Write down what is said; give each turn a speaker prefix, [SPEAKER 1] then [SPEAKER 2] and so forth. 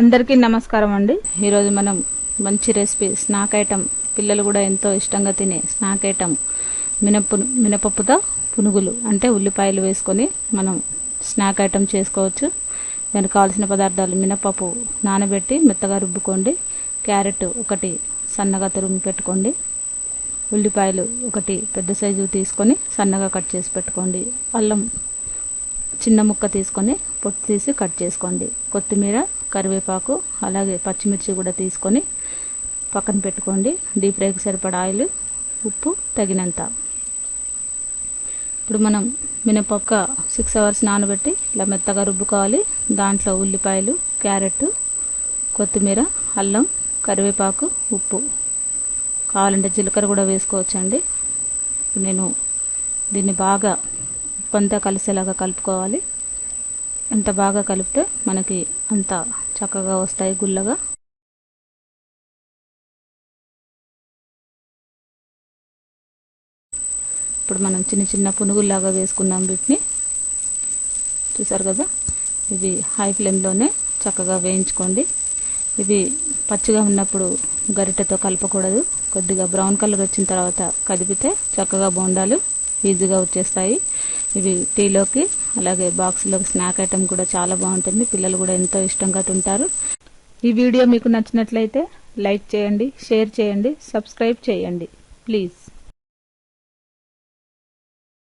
[SPEAKER 1] అందరికీ నమస్కారం అండి. ఈరోజు మనం మంచి రెసిపీ స్నాక్ ఐటమ్, పిల్లలు కూడా ఎంతో ఇష్టంగా తినే స్నాక్ ఐటమ్ మినపప్పుతో పునుగులు అంటే ఉల్లిపాయలు వేసుకొని మనం స్నాక్ ఐటమ్ చేసుకోవచ్చు. దానికి కావాల్సిన పదార్థాలు: మినపప్పు నానబెట్టి మెత్తగా రుబ్బుకోండి, క్యారెట్ ఒకటి సన్నగా తురిమి పెట్టుకోండి, ఉల్లిపాయలు ఒకటి పెద్ద సైజు తీసుకొని సన్నగా కట్ చేసి పెట్టుకోండి, అల్లం చిన్న ముక్క తీసుకొని పొట్టు తీసి కట్ చేసుకోండి, కొత్తిమీర, కరివేపాకు, అలాగే పచ్చిమిర్చి కూడా తీసుకొని పక్కన పెట్టుకోండి. డీప్ ఫ్రైకి సరిపడా ఆయిల్, ఉప్పు తగినంత. ఇప్పుడు మనం మినపప్పు 6 hours నానబెట్టి ఇలా మెత్తగా రుబ్బుకోవాలి. దాంట్లో ఉల్లిపాయలు, క్యారెట్, కొత్తిమీర, అల్లం, కరివేపాకు, ఉప్పు, కావాలంటే జీలకర్ర కూడా వేసుకోవచ్చండి. నేను దీన్ని బాగా ఉప్పంతా కలిసేలాగా కలుపుకోవాలి. ఎంత బాగా కలిపితే మనకి అంత చక్కగా వస్తాయి గుల్లగా. ఇప్పుడు మనం చిన్న చిన్న పునుగుల్లాగా వేసుకున్నాం. వీటిని చూసారు కదా, ఇవి హై ఫ్లేమ్లోనే చక్కగా వేయించుకోండి. ఇవి పచ్చిగా ఉన్నప్పుడు గరిటెతో కలపకూడదు. కొద్దిగా బ్రౌన్ కలర్ వచ్చిన తర్వాత కదిపితే చక్కగా బోండాలు ఈజీగా వచ్చేస్తాయి. ఇవి టీలోకి, అలాగే బాక్స్లోకి స్నాక్ ఐటమ్ కూడా చాలా బాగుంటుంది. పిల్లలు కూడా ఎంతో ఇష్టంగా తింటారు. ఈ వీడియో మీకు నచ్చినట్లయితే లైక్ చేయండి, షేర్ చేయండి, సబ్స్క్రైబ్ చేయండి ప్లీజ్.